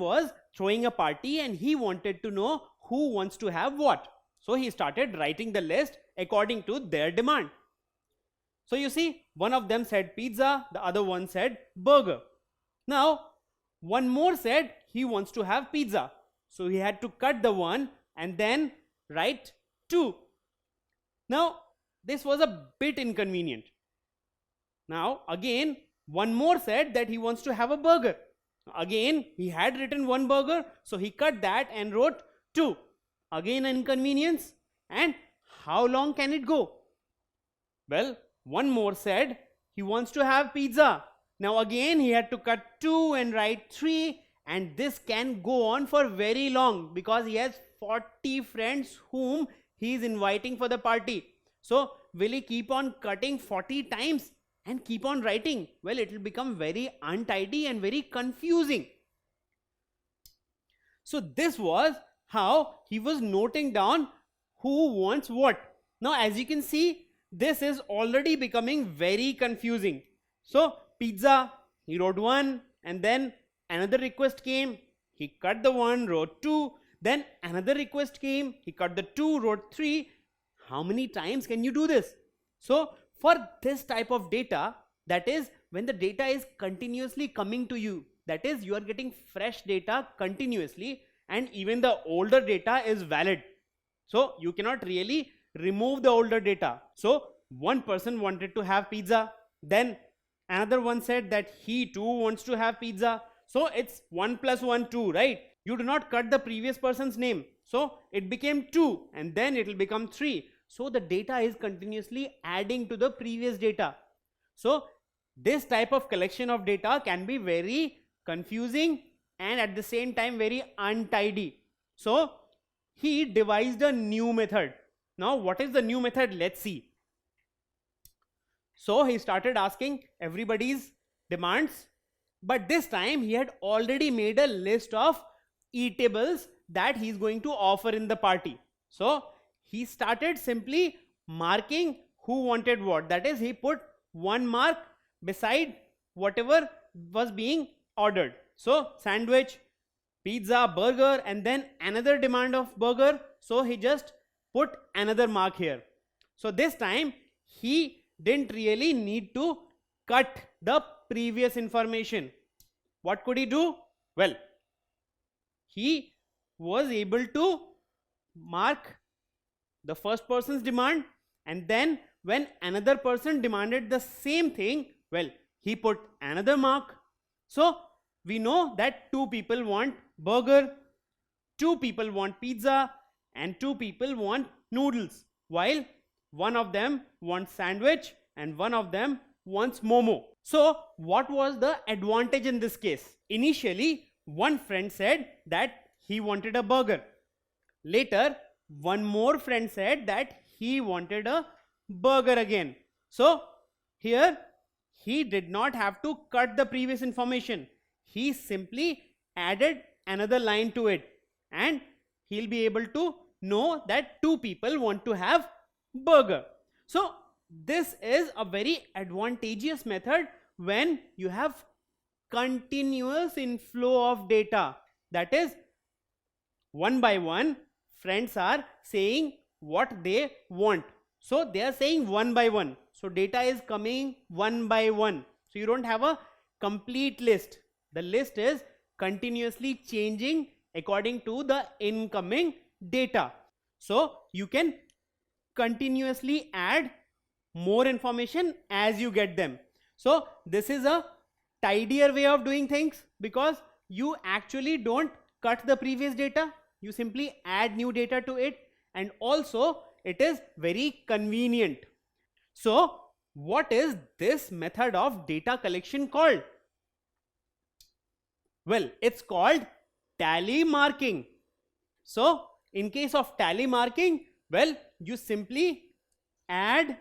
was throwing a party and he wanted to know who wants to have what. So he started writing the list according to their demand. So you see, one of them said pizza, the other one said burger. Now, one more said he wants to have pizza. So he had to cut the one and then write 2. Now, this was a bit inconvenient. Now, again, one more said that he wants to have a burger. Again, he had written 1 burger, so he cut that and wrote 2. Again, an inconvenience. And how long can it go? Well, one more said he wants to have pizza. Now again, he had to cut 2 and write 3, and this can go on for very long because he has 40 friends whom he is inviting for the party. So will he keep on cutting 40 times and keep on writing? Well, it will become very untidy and very confusing. So this was how he was noting down who wants what. Now as you can see, this is already becoming very confusing. So pizza, he wrote 1, and then another request came, he cut the 1, wrote 2, then another request came, he cut the 2, wrote 3. How many times can you do this? So for this type of data, that is when the data is continuously coming to you, that is you are getting fresh data continuously, and even the older data is valid. So you cannot really remove the older data. So one person wanted to have pizza, then another one said that he too wants to have pizza. So it's 1 plus 1, 2, right? You do not cut the previous person's name. So it became 2 and then it will become 3. So the data is continuously adding to the previous data. So this type of collection of data can be very confusing and at the same time very untidy. So he devised a new method. Now what is the new method? Let's see. So he started asking everybody's demands, but this time he had already made a list of eatables that he is going to offer in the party. So he started simply marking who wanted what. That is, he put 1 mark beside whatever was being ordered. So sandwich, pizza, burger, and then another demand of burger. So he just put another mark here. So this time he didn't really need to cut the previous information. What could he do? Well, he was able to mark the first person's demand, and then when another person demanded the same thing, well, he put another mark. So we know that 2 people want burger, 2 people want pizza, and 2 people want noodles, while one of them wants sandwich and one of them wants momo. So what was the advantage in this case? Initially, one friend said that he wanted a burger. Later, one more friend said that he wanted a burger again. So here he did not have to cut the previous information. He simply added another line to it, and he'll be able to know that 2 people want to have burger. So this is a very advantageous method when you have continuous inflow of data. That is, one by one friends are saying what they want. So they are saying 1 by 1. So data is coming 1 by 1. So you don't have a complete list. The list is continuously changing according to the incoming data. So you can continuously add more information as you get them. So this is a tidier way of doing things because you actually don't cut the previous data. You simply add new data to it, and also it is very convenient. So what is this method of data collection called? Well, it's called tally marking. So in case of tally marking, well, you simply add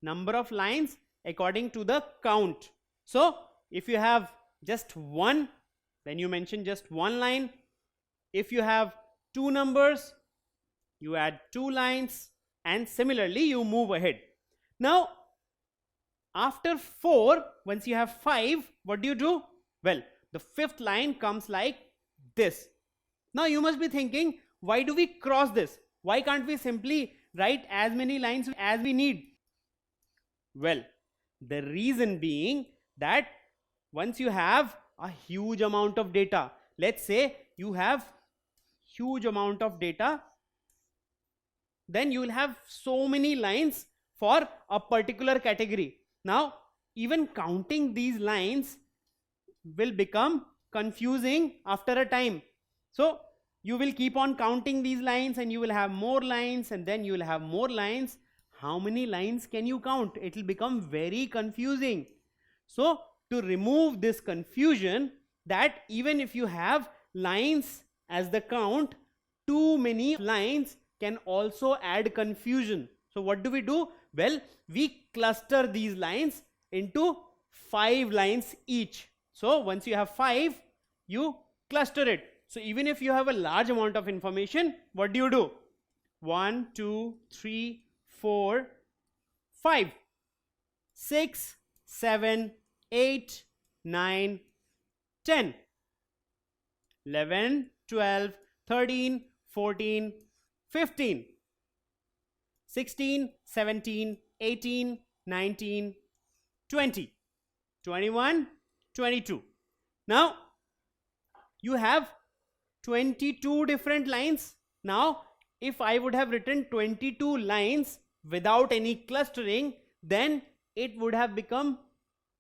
number of lines according to the count. So if you have just 1, then you mention just 1 line. If you have 2 numbers, you add 2 lines, and similarly you move ahead. Now after 4, once you have 5, what do you do? Well, the fifth line comes like this. Now you must be thinking, why do we cross this? Why can't we simply write as many lines as we need? Well, the reason being that once you have a huge amount of data, let's say you have huge amount of data, then you will have so many lines for a particular category. Now, even counting these lines will become confusing after a time. So, you will keep on counting these lines and you will have more lines and then you will have more lines. How many lines can you count? It will become very confusing. So, to remove this confusion, that even if you have lines as the count, too many lines can also add confusion. So what do? Well, we cluster these lines into 5 lines each. So once you have 5, you cluster it. So even if you have a large amount of information, what do? 1, 2, 3, 4, 5, 6, 7, 8, 9, 10, 11, 12, 13, 14, 15, 16, 17, 18, 19, 20, 21, 22. Now, you have 22 different lines. Now, if I would have written 22 lines without any clustering, then it would have become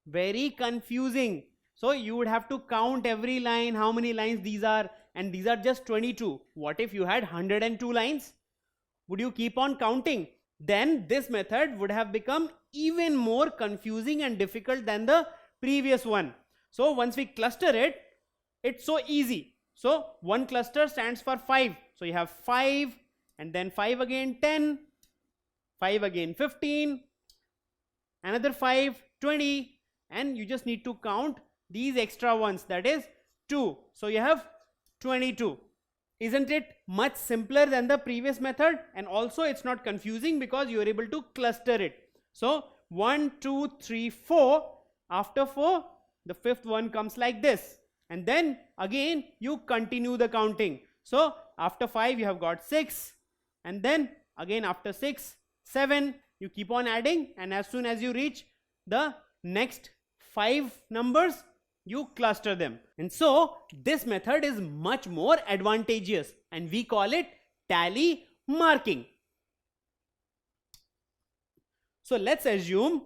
very confusing. So you would have to count every line, how many lines these are, and these are just 22. What if you had 102 lines? Would you keep on counting? Then this method would have become even more confusing and difficult than the previous one. So once we cluster it, it's so easy. So one cluster stands for 5. So you have 5 and then 5 again 10, 5 again 15, another 5, 20, and you just need to count these extra ones, that is 2. So you have 22. Isn't it much simpler than the previous method? And also it's not confusing because you are able to cluster it. So 1, 2, 3, 4. After 4, the fifth one comes like this. And then again you continue the counting. So after 5 you have got 6. And then again after 6, 7. You keep on adding, and as soon as you reach the next 5 numbers, you cluster them. And so this method is much more advantageous and we call it tally marking. So let's assume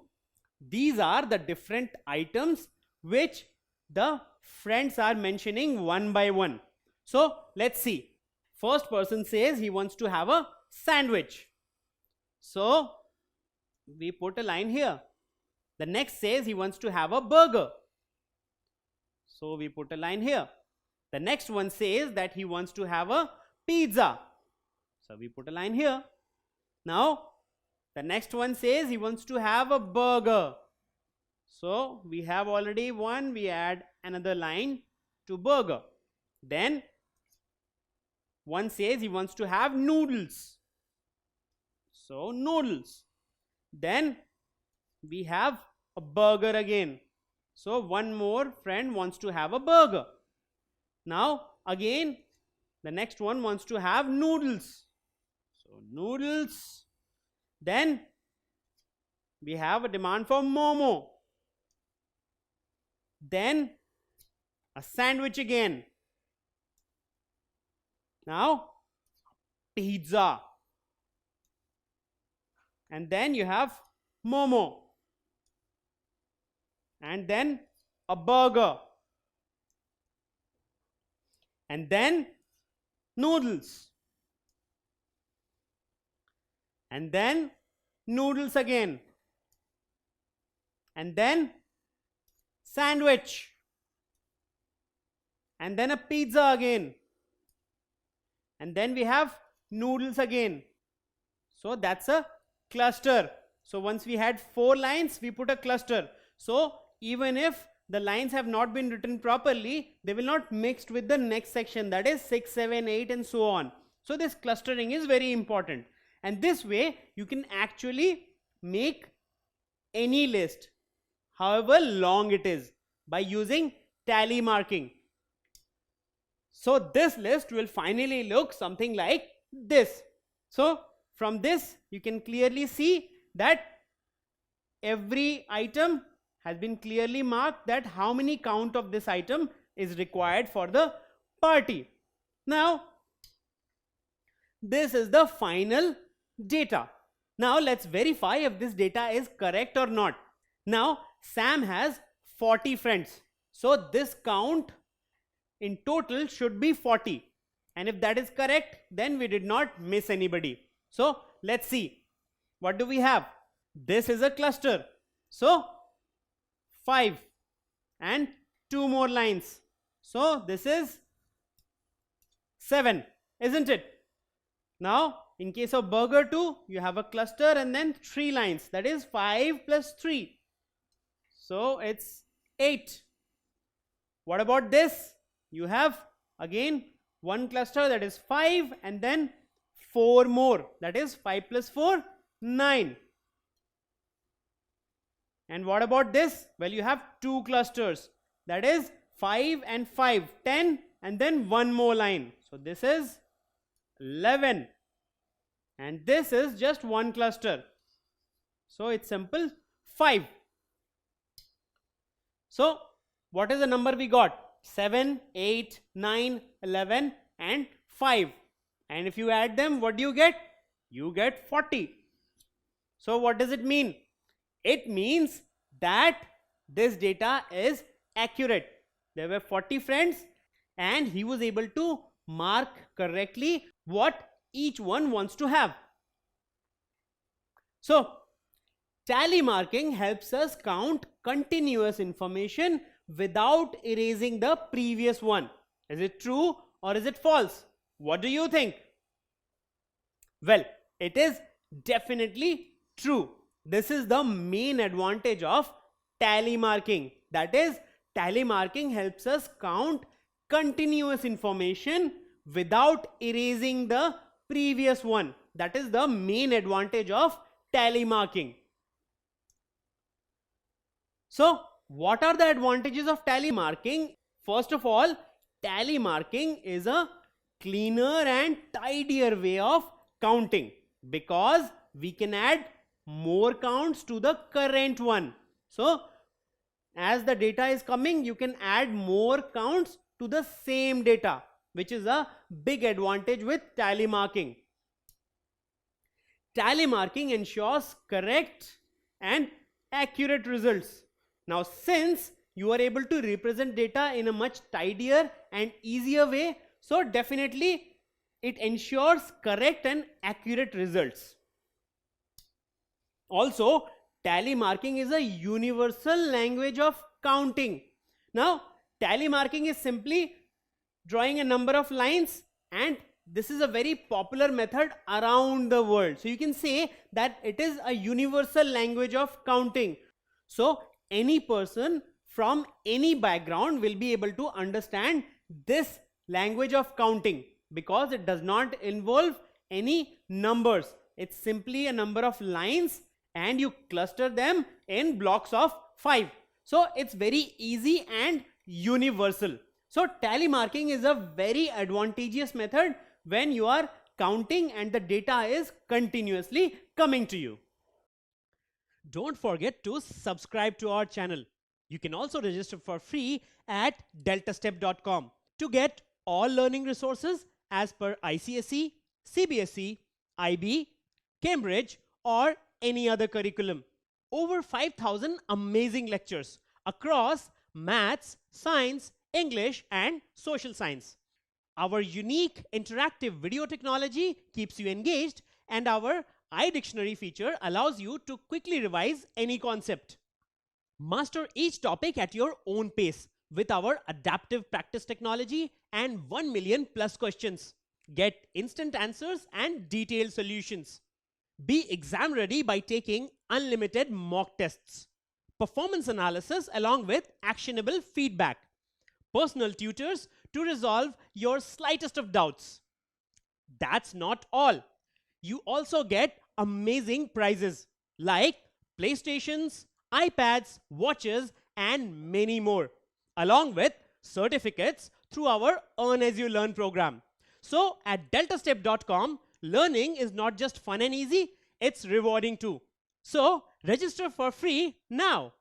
these are the different items which the friends are mentioning one by one. So let's see. First person says he wants to have a sandwich. So we put a line here. The next says he wants to have a burger. So we put a line here. The next one says that he wants to have a pizza. So we put a line here. Now the next one says he wants to have a burger. So we have already one, we add another line to burger. Then one says he wants to have noodles. So noodles. Then we have a burger again. So one more friend wants to have a burger. Now again the next one wants to have noodles. So noodles. Then we have a demand for momo. Then a sandwich again. Now pizza. And then you have momo. And then a burger. And then noodles. And then noodles again. And then sandwich. And then a pizza again. And then we have noodles again. So that's a cluster. So once we had 4 lines, we put a cluster. So even if the lines have not been written properly, they will not mixed with the next section, that is 6, 7, 8 and so on. So this clustering is very important. And this way you can actually make any list, however long it is, by using tally marking. So this list will finally look something like this. So from this you can clearly see that every item has been clearly marked, that how many count of this item is required for the party. Now this is the final data. Now let's verify if this data is correct or not. Now Sam has 40 friends, so this count in total should be 40, and if that is correct, then we did not miss anybody. So let's see, what do we have? This is a cluster, so 5 and 2 more lines, so this is 7, isn't it? Now in case of burger 2, you have a cluster and then 3 lines, that is 5 plus 3, so it's 8. What about this? You have again one cluster, that is 5, and then 4 more, that is 5 plus 4, 9. And what about this? Well, you have 2 clusters, that is 5 and 5, 10, and then 1 more line, so this is 11, and this is just 1 cluster, so it's simple, 5. So what is the number we got? 7, 8, 9, 11 and 5, and if you add them, what do you get? You get 40. So what does it mean? It means that this data is accurate. There were 40 friends and he was able to mark correctly what each one wants to have. So tally marking helps us count continuous information without erasing the previous one. Is it true or is it false? What do you think? Well, it is definitely true. This is the main advantage of tally marking. That is, tally marking helps us count continuous information without erasing the previous one. That is the main advantage of tally marking. So what are the advantages of tally marking? First of all, tally marking is a cleaner and tidier way of counting, because we can add more counts to the current one. So as the data is coming, you can add more counts to the same data, which is a big advantage with tally marking. Tally marking ensures correct and accurate results. Now, since you are able to represent data in a much tidier and easier way, so definitely it ensures correct and accurate results. Also, tally marking is a universal language of counting. Now, tally marking is simply drawing a number of lines, and this is a very popular method around the world. So you can say that it is a universal language of counting. So any person from any background will be able to understand this language of counting, because it does not involve any numbers. It's simply a number of lines and you cluster them in blocks of 5. So it's very easy and universal. So tally marking is a very advantageous method when you are counting and the data is continuously coming to you. Don't forget to subscribe to our channel. You can also register for free at deltastep.com to get all learning resources as per ICSE, CBSE, IB, Cambridge or any other curriculum. Over 5,000 amazing lectures across maths, science, English and social science. Our unique interactive video technology keeps you engaged, and our iDictionary feature allows you to quickly revise any concept. Master each topic at your own pace with our adaptive practice technology and 1 million plus questions. Get instant answers and detailed solutions. Be exam ready by taking unlimited mock tests, performance analysis along with actionable feedback, personal tutors to resolve your slightest of doubts. That's not all. You also get amazing prizes like PlayStations, iPads, watches, and many more. along with certificates through our Earn As You Learn program. So at deltastep.com, learning is not just fun and easy, it's rewarding too. So register for free now.